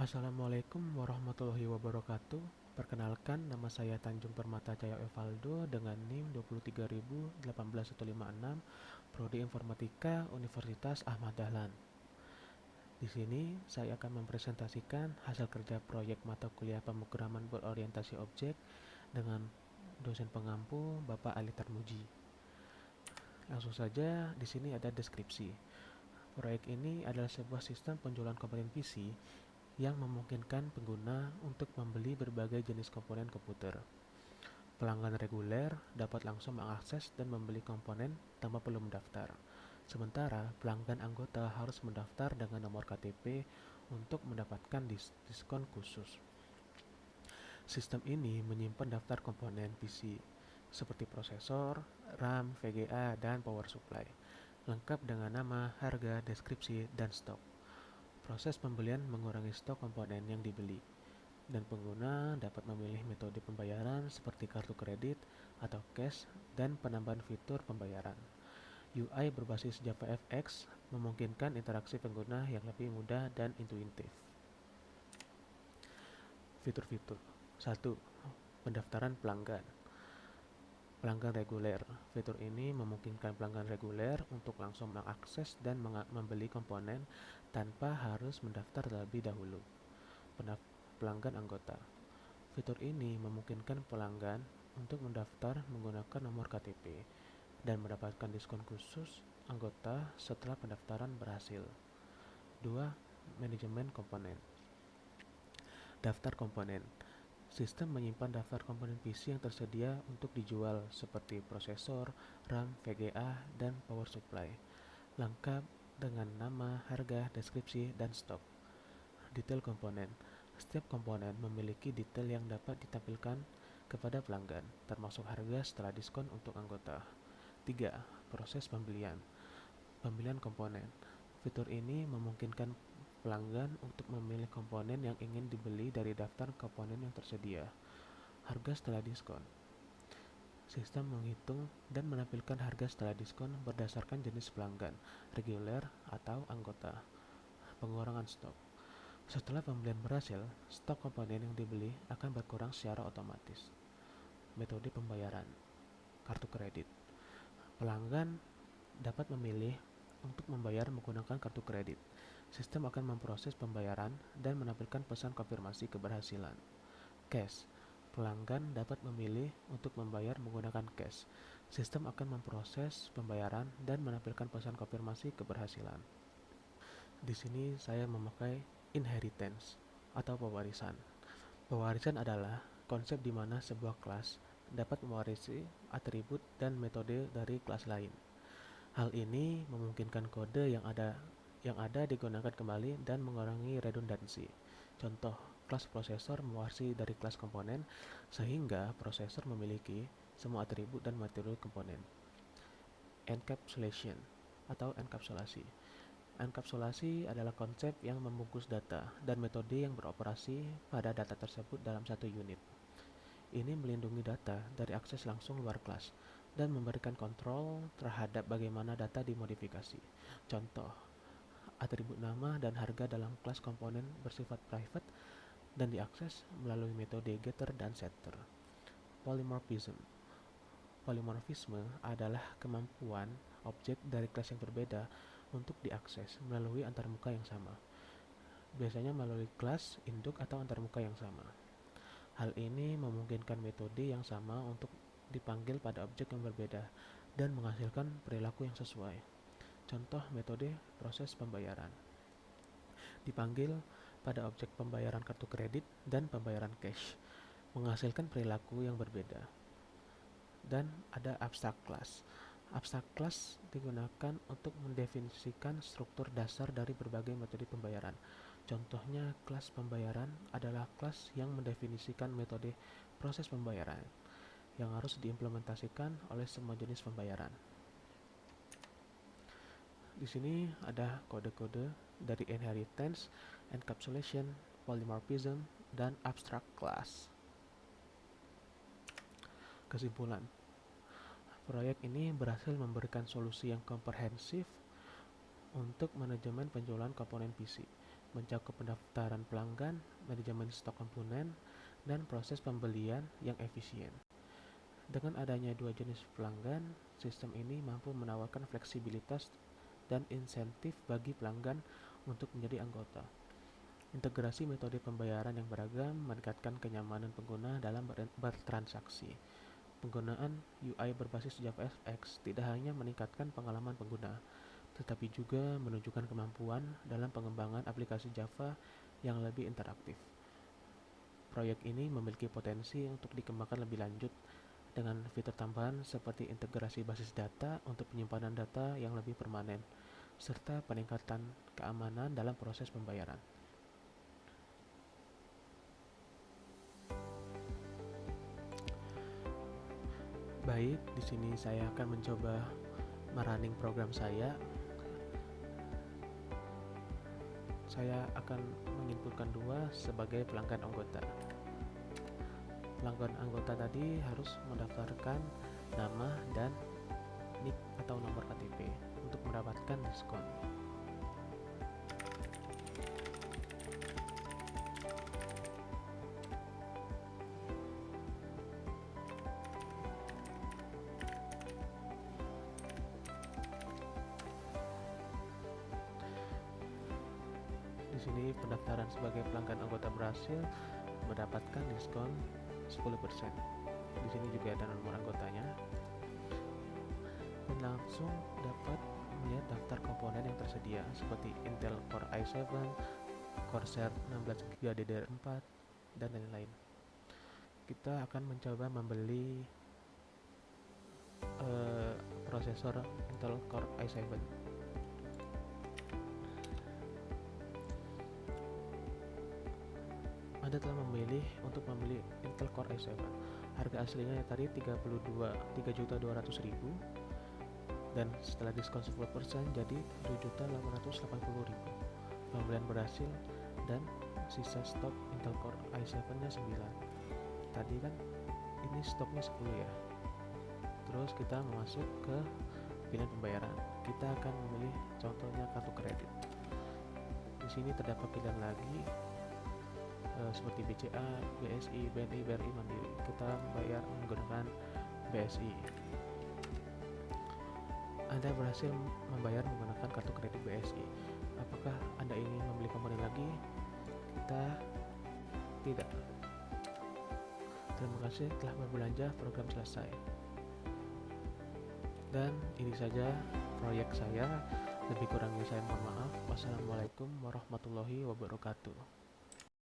Assalamualaikum warahmatullahi wabarakatuh. Perkenalkan, nama saya Tanjung Permata Cahyo Evaldo dengan NIM 23000 Prodi Informatika Universitas Ahmad Dahlan. Di sini saya akan mempresentasikan hasil kerja proyek mata kuliah pemrograman berorientasi objek dengan dosen pengampu Bapak Ali Tarmuji. Langsung saja, di sini ada deskripsi. Proyek ini adalah sebuah sistem penjualan komponen PC yang memungkinkan pengguna untuk membeli berbagai jenis komponen komputer. Pelanggan reguler dapat langsung mengakses dan membeli komponen tanpa perlu mendaftar. Sementara pelanggan anggota harus mendaftar dengan nomor KTP untuk mendapatkan diskon khusus. Sistem ini menyimpan daftar komponen PC seperti prosesor, RAM, VGA, dan power supply, lengkap dengan nama, harga, deskripsi, dan stok. Proses pembelian mengurangi stok komponen yang dibeli, dan pengguna dapat memilih metode pembayaran seperti kartu kredit atau cash dan penambahan fitur pembayaran. UI berbasis JavaFX memungkinkan interaksi pengguna yang lebih mudah dan intuitif. Fitur-fitur 1. Pendaftaran pelanggan. Pelanggan reguler. Fitur ini memungkinkan pelanggan reguler untuk langsung mengakses dan membeli komponen tanpa harus mendaftar terlebih dahulu. Pelanggan anggota. Fitur ini memungkinkan pelanggan untuk mendaftar menggunakan nomor KTP dan mendapatkan diskon khusus anggota setelah pendaftaran berhasil. 2. Manajemen komponen. Daftar komponen. Sistem menyimpan daftar komponen PC yang tersedia untuk dijual seperti prosesor, RAM, VGA, dan power supply, lengkap dengan nama, harga, deskripsi, dan stok. Detail komponen. Setiap komponen memiliki detail yang dapat ditampilkan kepada pelanggan, termasuk harga setelah diskon untuk anggota. 3. Proses pembelian. Pembelian komponen. Fitur ini memungkinkan pelanggan untuk memilih komponen yang ingin dibeli dari daftar komponen yang tersedia. Harga setelah diskon. Sistem menghitung dan menampilkan harga setelah diskon berdasarkan jenis pelanggan, reguler atau anggota. Pengurangan stok. Setelah pembelian berhasil, stok komponen yang dibeli akan berkurang secara otomatis. Metode pembayaran. Kartu kredit. Pelanggan dapat memilih untuk membayar menggunakan kartu kredit. Sistem akan memproses pembayaran dan menampilkan pesan konfirmasi keberhasilan. Cash. Pelanggan dapat memilih untuk membayar menggunakan cash. Sistem akan memproses pembayaran dan menampilkan pesan konfirmasi keberhasilan. Di sini saya memakai inheritance atau pewarisan. Pewarisan adalah konsep di mana sebuah kelas dapat mewarisi atribut dan metode dari kelas lain. Hal ini memungkinkan kode yang ada digunakan kembali dan mengurangi redundansi. Contoh, kelas prosesor mewarisi dari kelas komponen sehingga prosesor memiliki semua atribut dan metode komponen. Encapsulation atau enkapsulasi. Enkapsulasi adalah konsep yang membungkus data dan metode yang beroperasi pada data tersebut dalam satu unit. Ini melindungi data dari akses langsung luar kelas dan memberikan kontrol terhadap bagaimana data dimodifikasi. Contoh, atribut nama dan harga dalam kelas komponen bersifat private dan diakses melalui metode getter dan setter. Polymorphism. Polimorfisme adalah kemampuan objek dari kelas yang berbeda untuk diakses melalui antarmuka yang sama, biasanya melalui kelas, induk, atau antarmuka yang sama. Hal ini memungkinkan metode yang sama untuk dipanggil pada objek yang berbeda dan menghasilkan perilaku yang sesuai. Contoh metode proses pembayaran. Dipanggil pada objek pembayaran kartu kredit dan pembayaran cash, menghasilkan perilaku yang berbeda. Dan ada abstract class. Abstract class digunakan untuk mendefinisikan struktur dasar dari berbagai metode pembayaran. Contohnya, kelas pembayaran adalah kelas yang mendefinisikan metode proses pembayaran yang harus diimplementasikan oleh semua jenis pembayaran. Di sini ada kode-kode dari inheritance, encapsulation, polymorphism, dan abstract class. Kesimpulan, proyek ini berhasil memberikan solusi yang komprehensif untuk manajemen penjualan komponen PC mencakup pendaftaran pelanggan, manajemen stok komponen, dan proses pembelian yang efisien. Dengan adanya dua jenis pelanggan, sistem ini mampu menawarkan fleksibilitas dan insentif bagi pelanggan untuk menjadi anggota. Integrasi metode pembayaran yang beragam meningkatkan kenyamanan pengguna dalam bertransaksi. Penggunaan UI berbasis JavaFX tidak hanya meningkatkan pengalaman pengguna, tetapi juga menunjukkan kemampuan dalam pengembangan aplikasi Java yang lebih interaktif. Proyek ini memiliki potensi untuk dikembangkan lebih lanjut dengan fitur tambahan seperti integrasi basis data untuk penyimpanan data yang lebih permanen, serta peningkatan keamanan dalam proses pembayaran. Baik, di sini saya akan mencoba merunning program saya. Saya akan menginputkan 2 sebagai pelanggan anggota. Pelanggan anggota tadi harus mendaftarkan nama dan NIK atau nomor KTP untuk mendapatkan diskon. Di sini pendaftaran sebagai pelanggan anggota berhasil mendapatkan diskon 10%. Di sini juga ada nomor anggotanya. Dan langsung dapat melihat daftar komponen yang tersedia seperti Intel Core i7, Corsair 16GB DDR4, dan lain-lain. Kita akan mencoba membeli prosesor Intel Core i7. Anda telah memilih untuk membeli Intel Core i7. Harga aslinya tadi 3.200.000 dan setelah diskon 10% jadi 7.880.000. Pembelian berhasil dan sisa stok Intel Core i7-nya 9. Tadi kan ini stoknya 10 ya. Terus kita masuk ke pilihan pembayaran. Kita akan memilih contohnya kartu kredit. Di sini terdapat pilihan lagi seperti BCA, BSI, BNI, BRI, Mandiri. Kita membayar menggunakan BSI. Anda berhasil membayar menggunakan kartu kredit BSI. Apakah Anda ingin membeli komponen lagi? Kita tidak. Terima kasih telah berbelanja, program selesai. Dan ini saja proyek saya. Lebih kurangnya saya mohon maaf. Wassalamualaikum warahmatullahi wabarakatuh.